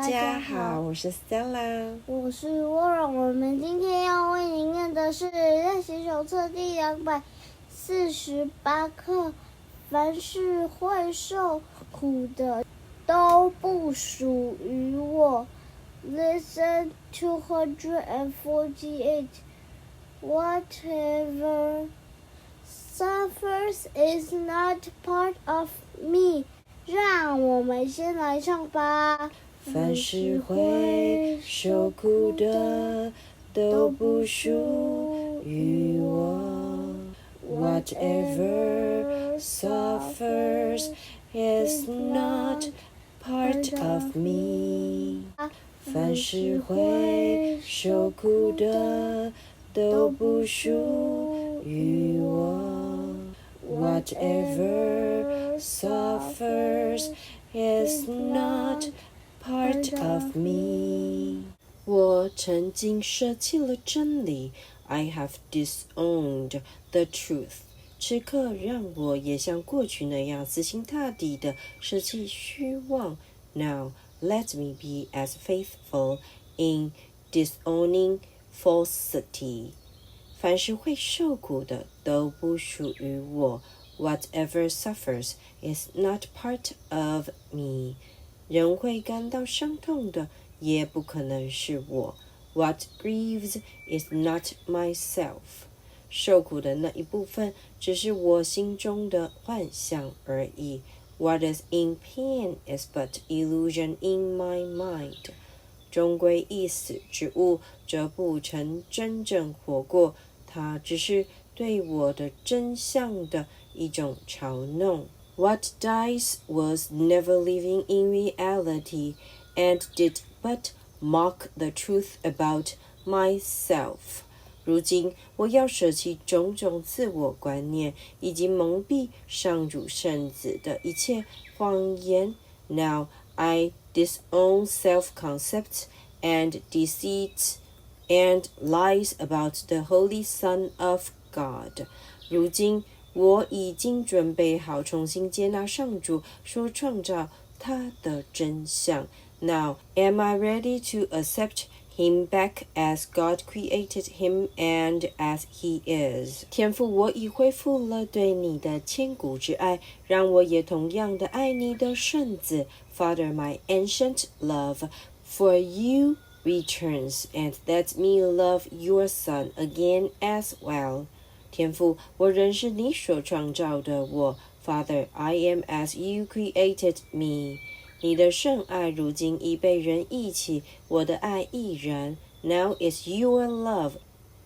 家好，我是 Stella， 我是Warren。我们今天要为您念的是练习手册第248课。凡是会受苦的，都不属于我。Lesson 248. Whatever suffers is not part of me. 让我们先来唱吧。凡是会受苦的，都不属于我。Whatever suffers is not part of me. 凡是会受苦的，都不属于我。Whatever suffers is not part of me. 我曾经捨棄了真理 I have disowned the truth. 此刻让我也像过去那样死心塌地的捨棄虛妄 Now let me be as faithful in disowning falsity. 凡是会受苦的都不属于我 Whatever suffers is not part of me. 仍会感到伤痛的也不可能是我 What grieves is not myself. 受苦的那一部分只是我心中的幻象而已 What is in pain is but illusion in my mind. 终归一死之物则不曾真正活过，它只是对我的真相的一种嘲弄 What dies was never living in reality and did but mock the truth about myself. 如今我要捨棄種種自我觀念，以及蒙蔽上主聖子的一切謊言 Now I disown self-concepts and deceits and lies about the Holy Son of God. 如今我已经準備好重新接納上主所創造他的真相 Now am I ready to accept him back as God created him and as he is. 天父，我已恢復了對你的千古之愛，讓我也同樣的愛你的聖子 Father, my ancient love for you returns and let me love your son again as well. 天父，我仍是你所創造的我 Father, I am as you created me. 你的聖愛如今已被人憶起，我的愛亦然 Now is your love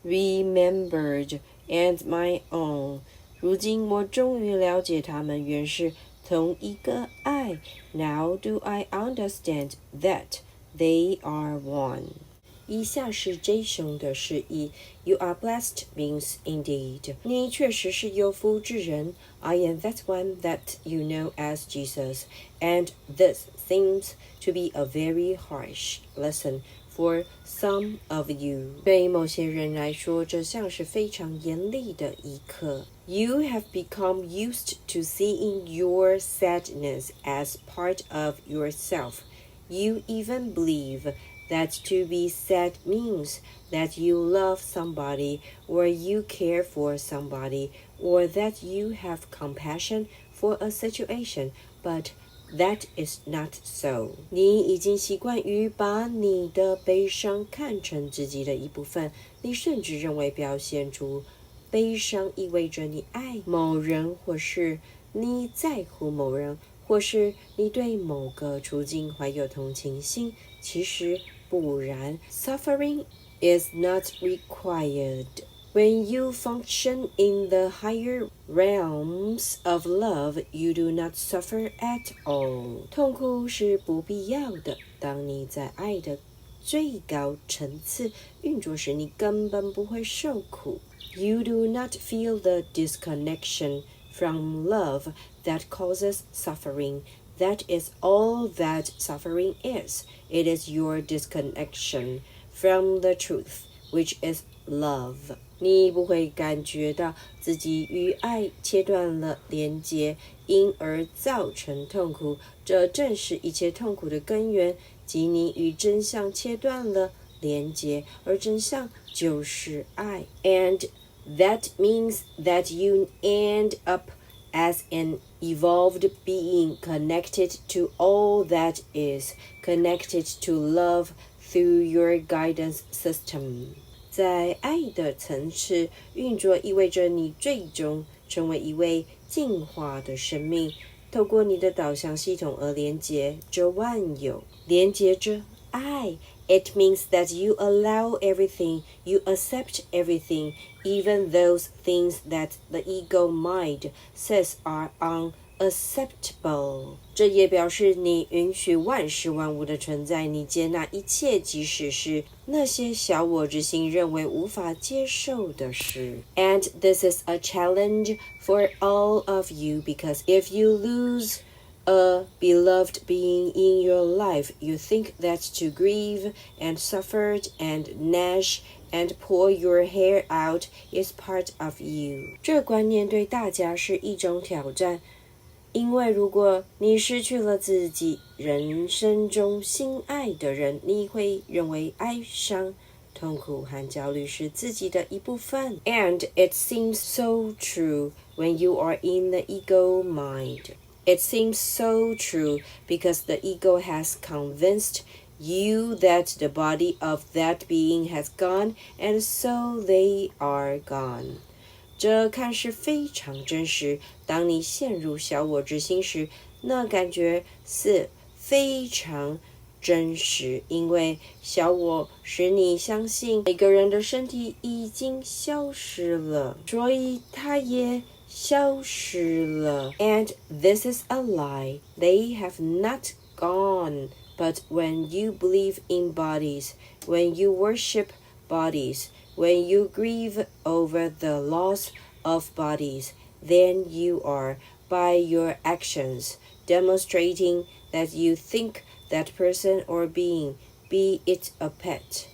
remembered and my own. 如今我終於了解他們原是同一個愛 Now do I understand that they are one. 以下是 J 兄的釋義 You are blessed means indeed. 你確實是有福之人 I am that one that you know as Jesus. And this seems to be a very harsh lesson for some of you. 对某些人來說，這像是非常嚴厲的一課 You have become used to seeing your sadness as part of yourself. You even believe that to be sad means that you love somebody or you care for somebody or that you have compassion for a situation, but that is not so. 你已經習慣於把你的悲傷看成自己的一部分，你甚至認為表現出悲傷意味着你愛某人，或是你在乎某人，或是你對某個處境懷有同情心，其實不然 Suffering is not required. When you function in the higher realms of love, you do not suffer at all. 痛苦是不必要的。當你在愛的最高層次運作時，你根本不會受苦。You do not feel the disconnection from love that causes suffering. That is all that suffering is. It is your disconnection from the truth, which is love. 你不会感觉到自己与爱切断了连接，因而造成痛苦。这正是一切痛苦的根源，即你与真相切断了连结，而真相就是爱。And that means that you end up as an evolved being connected to all that is, connected to love through your guidance system. 在爱的层次运作意味着你最终成为一位进化的生命，透过你的导向系统而连接着万有，连接着爱。It means that you allow everything, you accept everything, even those things that the ego mind says are unacceptable. 这也表示你允许万事万物的存在，你接纳一切，即使是那些小我之心认为无法接受的事。And this is a challenge for all of you, because if you lose a beloved being in your life, you think that to grieve and suffer and gnash and pull your hair out is part of you. 这观念对大家是一种挑战，因为如果你失去了自己人生中心爱的人，你会认为哀伤、痛苦和焦虑是自己的一部分。And it seems so true when you are in the ego mind.It seems so true because the ego has convinced you that the body of that being has gone, and so they are gone. 这看似非常真实，当你陷入小我之心时，那感觉是非常真实，因为小我使你相信每个人的身体已经消失了，所以它也消失了。And this is a lie. They have not gone. But when you believe in bodies, when you worship bodies, when you grieve over the loss of bodies, then you are, by your actions, demonstrating that you think that person or being, be it a pet,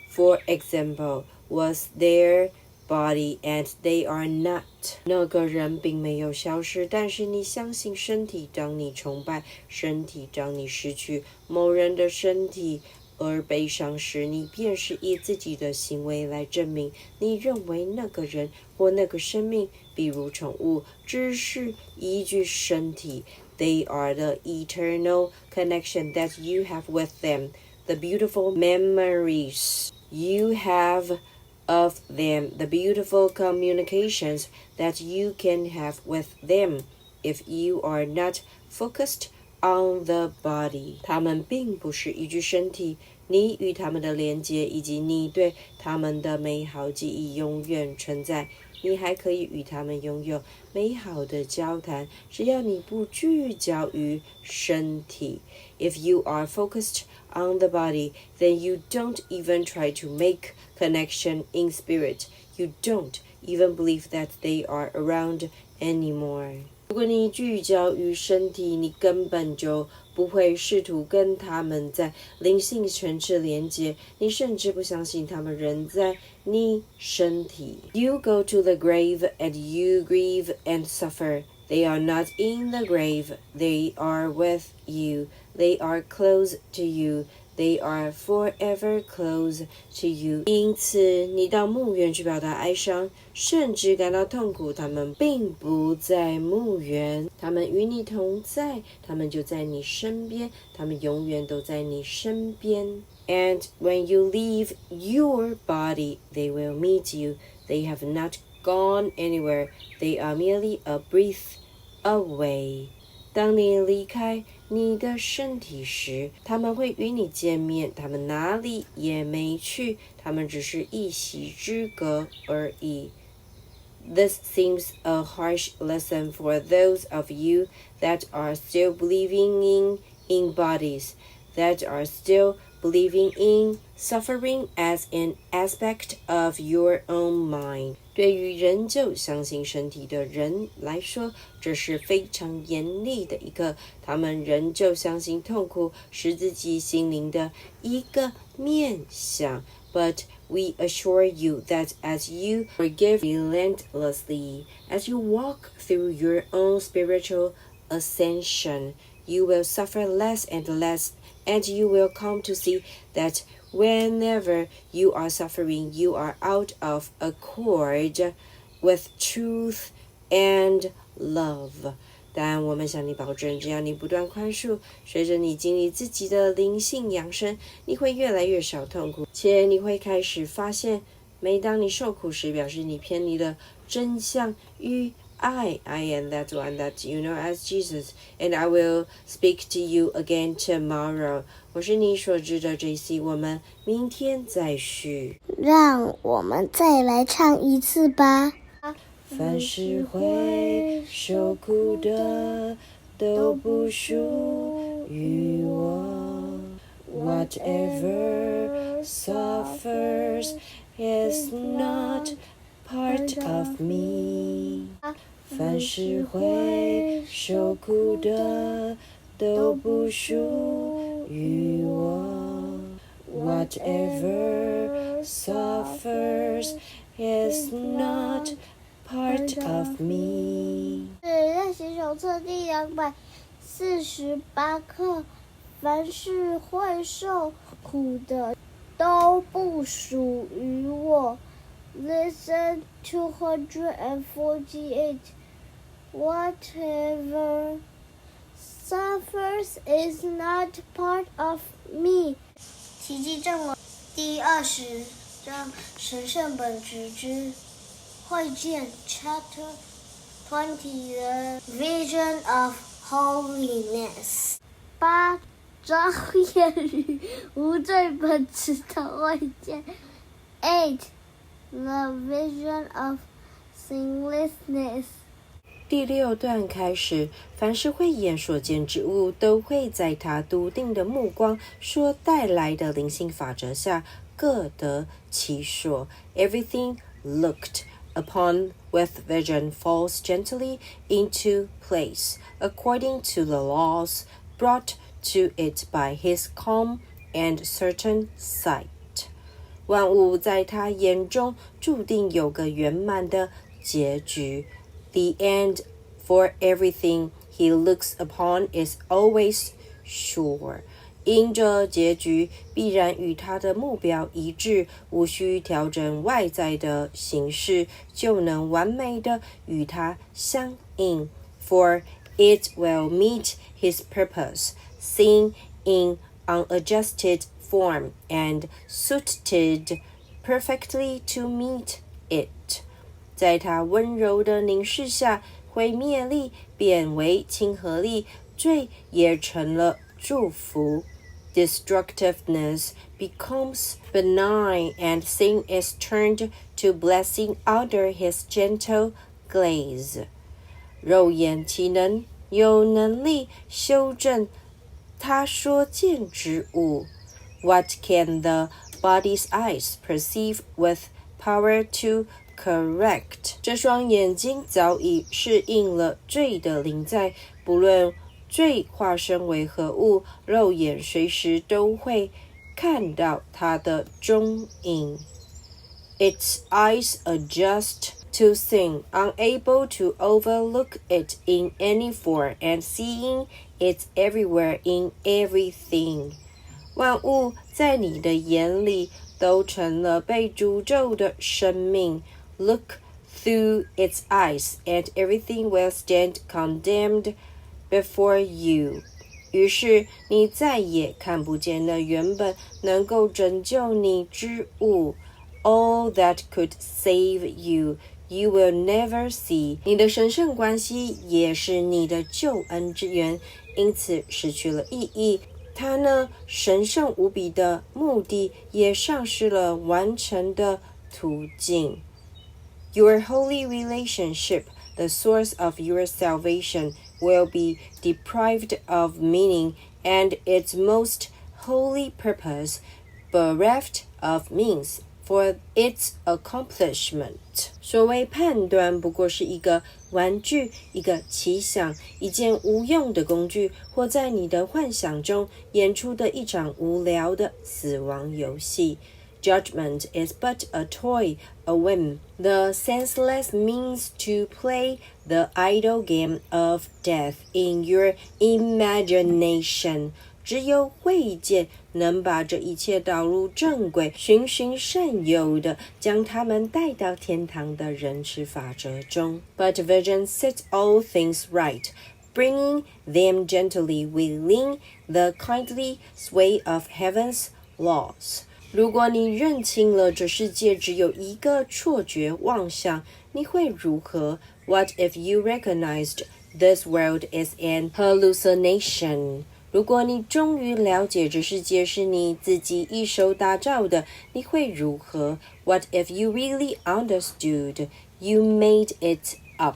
for example, was their body and they are not. 那个人并没有消失，但是你相信身体，当你崇拜身体，当你失去某人的身体而悲伤时，你便是以自己的行为来证明你认为那个人或那个生命，比如宠物，只是一具身体。They are the eternal connection that you have with them, the beautiful memories you have of them, the beautiful communications that you can have with them if you are not focused on the body. 他们并不是一具身体，你与他们的连接以及你对他们的美好记忆永远存在。你还可以与他们拥有美好的交谈，只要你不聚焦于身体。If you are focused on the body, then you don't even try to make connection in spirit. You don't even believe that they are around anymore. 如果你聚焦于身体，你根本就不会试图跟他们在灵性层次连接，你甚至不相信他们仍在你身体。You go to the grave and you grieve and suffer. They are not in the grave. They are with you. They are close to you.They are forever close to you. 因此，你到墓园去表达哀伤，甚至感到痛苦，他们并不在墓园，他们与你同在，他们就在你身边，他们永远都在你身边。And when you leave your body, they will meet you. They have not gone anywhere. They are merely a breath away.当你离开你的身体时，他们会与你见面，他们哪里也没去，他们只是一席之隔而已。This seems a harsh lesson for those of you that are still believing in bodies, that are still believing in suffering as an aspect of your own mind. 对于仍旧相信身体的人来说，这是非常严厉的一课。他们仍旧相信痛苦是自己心灵的一个面向。But we assure you that as you forgive relentlessly, as you walk through your own spiritual ascension, you will suffer less and less and you will come to see that whenever you are suffering, you are out of accord with truth and love. 但我们向你保证，只要你不断宽恕，随着你经历自己的灵性养生，你会越来越少痛苦，且你会开始发现，每当你受苦时，表示你偏离了真相与I am that one that you know as Jesus, and I will speak to you again tomorrow. 我是你所知的 JC， 我们明天再续。让我们再来唱一次吧。凡是会受苦的，都不属于我。Whatever suffers is not part of me. 凡是会受苦的，都不属于我。Whatever suffers is not part of me. 练习手册第248课，凡是会受苦的，都不属于我。Lesson 248. Whatever suffers is not part of me. 奇迹正文第20章神圣本质之会见 Chapter 20 The Vision of Holiness 8章言语无罪本质的会见 8 The Vision of Sinlessness 第6段开始，凡是慧眼所见之物，都会在他笃定的目光所带来的灵性法则下各得其所。Everything looked upon with vision falls gently into place, according to the laws brought to it by his calm and certain sight. 万物在他眼中注定有个圆满的结局。The end for everything he looks upon is always sure. 因着结局必然与他的目标一致，无需调整外在的形式，就能完美的与他相应。For it will meet his purpose, seen in unadjusted form and suited perfectly to meet it. 在他温柔的凝视下，毁灭力变为亲和力，罪也成了祝福。Destructiveness becomes benign and sin is turned to blessing under his gentle gaze. 肉眼岂能有能力修正他所见之物？ What can the body's eyes perceive with power to correct? 这双眼睛早已适应了罪的临在，不论罪化身为何物，肉眼随时都会看到它的踪影。Its eyes adjust to sin, unable to overlook it in any form, and seeing it everywhere in everything. 万物在你的眼里都成了被诅咒的生命。Look through its eyes, and everything will stand condemned before you. 于是你再也看不见那原本能够拯救你之物。All that could save you, you will never see. 你的神圣关系也是你的救恩之源，因此失去了意义。它呢，神圣无比的目的也丧失了完成的途径。Your holy relationship, the source of your salvation, will be deprived of meaning, and its most holy purpose bereft of means for its accomplishment. 所谓判断不过是一个玩具，一个奇想，一件无用的工具，或在你的幻想中演出的一场无聊的死亡游戏。Judgment is but a toy, a whim, the senseless means to play the idle game of death in your imagination. 只有慧见能把这一切导入正轨，循循善诱地将他们带到天堂的仁慈法则中。But vision sets all things right, bringing them gently within the kindly sway of heaven's laws. 如果你认清了这世界只有一个错觉妄想，你会如何？ What if you recognized this world is an hallucination? 如果你终于了解这世界是你自己一手打造的，你会如何？ What if you really understood you made it up?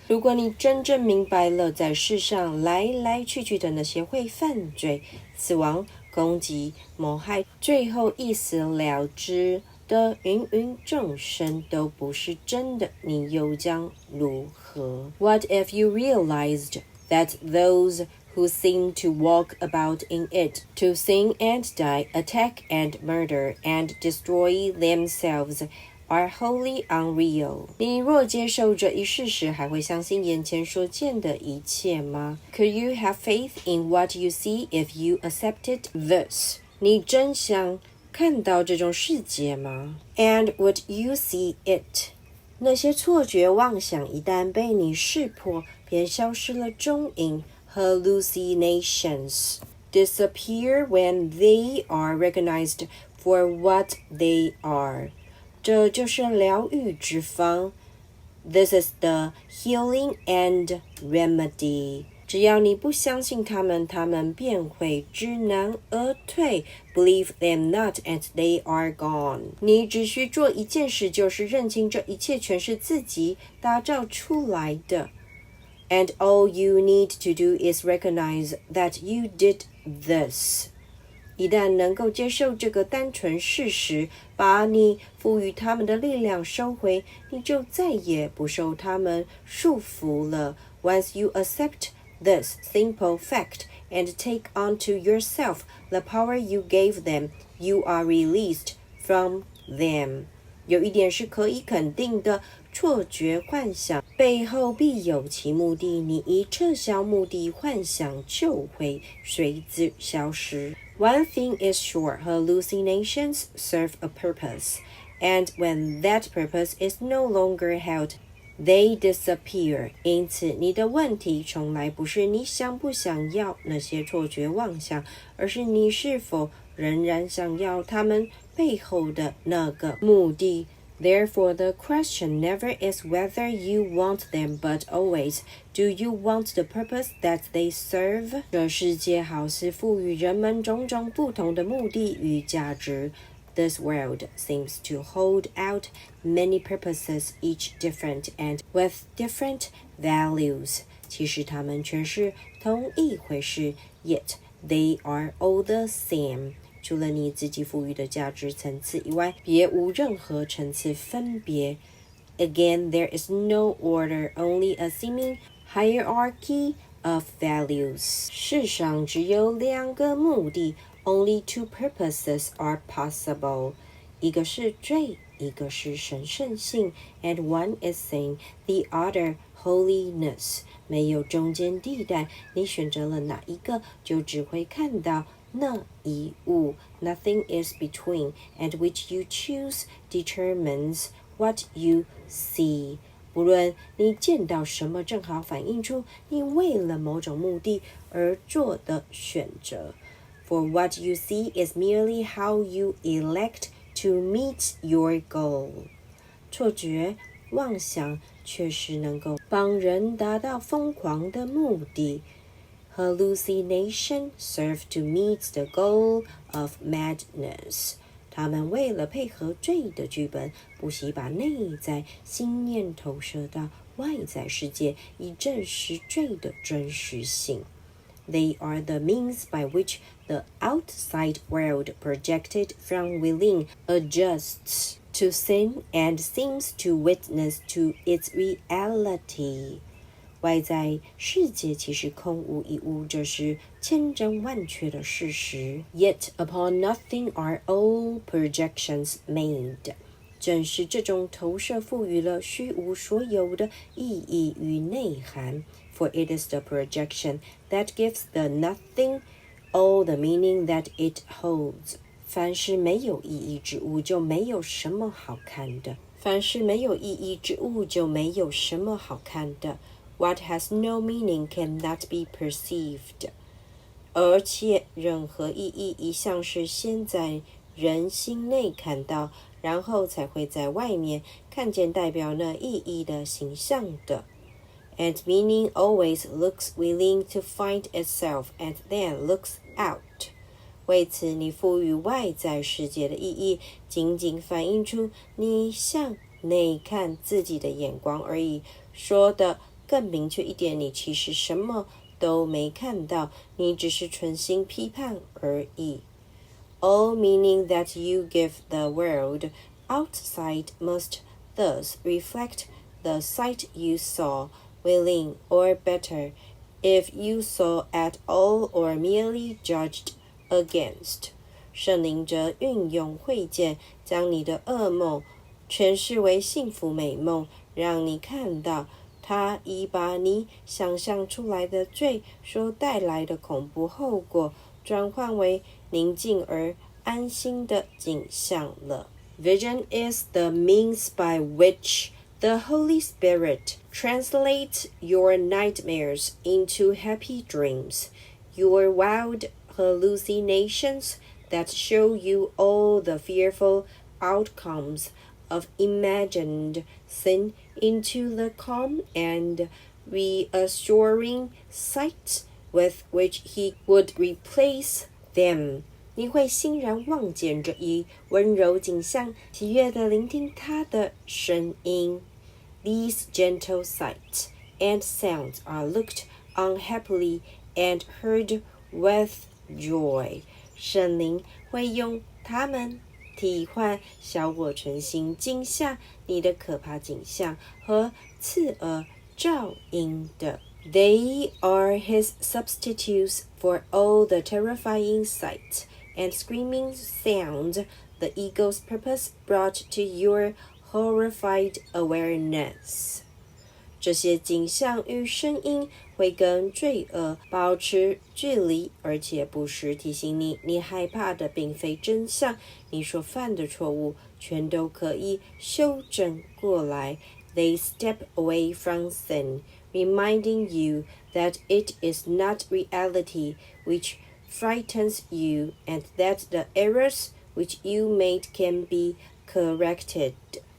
如果你真正明白了在世上来来去去的那些会犯罪、死亡、攻击、谋害，最后一死了之的芸芸众生都不是真的，你又将如何？ What if you realized that those who seem to walk about in it, to sin and die, attack and murder, and destroy themselves, are wholly unreal? 你若接受这一事实，还会相信眼前所见的一切吗？ Could you have faith in what you see if you accepted this? 你真想看到这种世界吗？ And would you see it? 那些错觉妄想一旦被你识破，便消失了踪影。Hallucinations disappear when they are recognized for what they are. 这就是疗愈之方。This is the healing and remedy. 只要你不相信他们，他们便会知难而退。Believe them not, and they are gone. 你只需做一件事，就是认清这一切全是自己打造出来的。And all you need to do is recognize that you did this. 一旦能够接受这个单纯事实，把你赋予他们的力量收回，你就再也不受他们束缚了。Once you accept this simple fact and take unto yourself the power you gave them, you are released from them. 有一点是可以肯定的，错觉幻想背后必有其目的，你一撤销目的，幻想就会随之消失。One thing is sure, hallucinations serve a purpose, and when that purpose is no longer held, they disappear. 因此，你的问题从来不是你想不想要那些错觉妄想，而是你是否仍然想要他们背后的那个目的。Therefore, the question never is whether you want them, but always, do you want the purpose that they serve? 这世界好似赋予人们种种不同的目的与价值。This world seems to hold out many purposes, each different and with different values. 其实它们全是同一回事 ，yet they are all the same. 除了你自己赋予的价值层次以外，别无任何层次分别。Again, there is no order, only a seeming hierarchy of values. 世上只有两个目的 ，only two purposes are possible. 一个是罪，一个是神圣性 ，and one is sin, the other holiness. 没有中间地带，你选择了哪一个，就只会看到那一物。Nothing is between, and which you choose determines what you see. 不论你见到什么，正好反映出你为了某种目的而做的选择。For what you see is merely how you elect to meet your goal. 错觉妄想确实能够帮人达到疯狂的目的。Hallucination serve to meet the goal of madness. 他们为了配合罪的剧本，不惜把内在心念投射到外在世界，以证实罪的真实性。They are the means by which the outside world projected from within adjusts to sin and seems to witness to its reality. 外在世界其实空无一物，这是千真万确的事实。Yet upon nothing are all projections made. 正是这种投射赋予了虚无所有的意义与内涵。For it is the projection that gives the nothing all the meaning that it holds. 凡是没有意义之物，就没有什么好看的。凡是没有意义之物，就没有什么好看的。What has no meaning cannot be perceived. 而且任何意义一向是先在人心内看到，然后才会在外面看见代表那意义的形象的。And meaning always looks willing to find itself and then looks out. 为此，你赋予外在世界的意义，仅仅反映出你向内看自己的眼光而已。说的更明确一点，你其实什么都没看到，你只是存心批判而已。All meaning that you give the world outside must thus reflect the sight you saw, willing or better, if you saw at all or merely judged against. 圣灵者运用慧见，将你的噩梦诠释为幸福美梦，让你看到他已把你想象出来的罪所带来的恐怖后果转换为宁静而安心的景象了。Vision is the means by which the Holy Spirit translates your nightmares into happy dreams, your wild hallucinations that show you all the fearful outcomes of imagined sin into the calm and reassuring sight with which he would replace them. 你会欣然望见这一温柔景象，喜悦地聆听他的声音。These gentle sights and sounds are looked on happily and heard with joy. 圣灵会用它们替换小我存心惊吓你的可怕景象和刺耳噪音的。They are his substitutes for all the terrifying sights and screaming sounds the ego's purpose brought to your horrified awareness. 这些景象与声音会跟罪恶保持距离，而且不时提醒你，你害怕的并非真相，你所犯的错误全都可以修正过来。They step away from sin, reminding you that it is not reality which frightens you, and that the errors which you made can be corrected.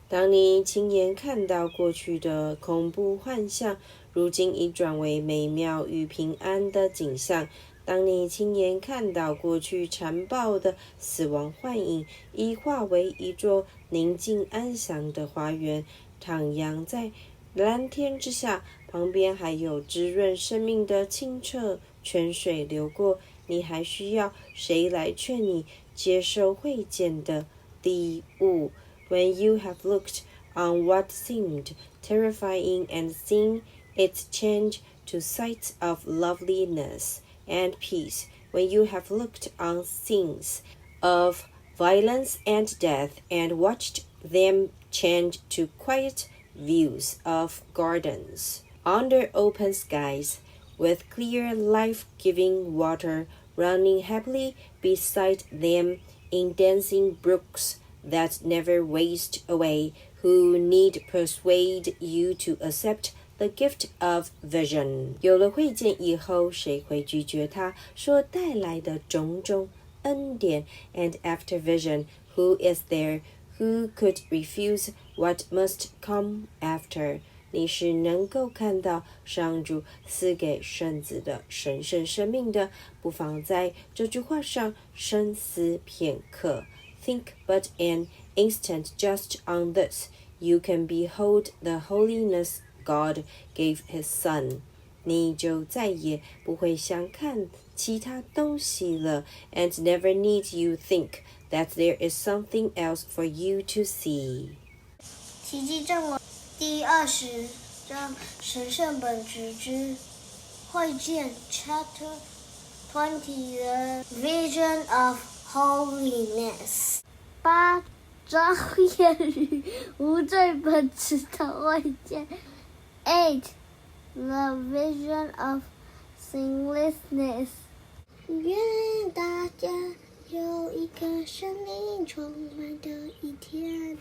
当你亲眼看到过去的恐怖幻象，如今已转为美妙与平安的景象；当你亲眼看到过去残暴的死亡幻影，已化为一座宁静安详的花园，徜徉在蓝天之下，旁边还有滋润生命的清澈泉水流过，你还需要谁来劝你接受慧见的礼物？When you have looked on what seemed terrifying and seen it change to sights of loveliness and peace, when you have looked on scenes of violence and death and watched them change to quiet views of gardens under open skies, with clear life-giving water running happily beside them in dancing brooks that never waste away, who need persuade you to accept the gift of vision. 有了慧见以后，谁会拒绝他所带来的种种恩典 ？And after vision, who is there who could refuse what must come after? 你是能够看到上主赐给圣子的神圣生命的，不妨在这句话上深思片刻。Think but an instant just on this. You can behold the holiness God gave his Son. 你就再也不会想看其他东西了 and never need you think that there is something else for you to see. 奇迹正文第20章神圣本质之会见 Chapter 20 The Vision of Holiness 8章言语无罪本质的会见 8 The Vision of Sinlessness 愿大家有一个生命充满的一天。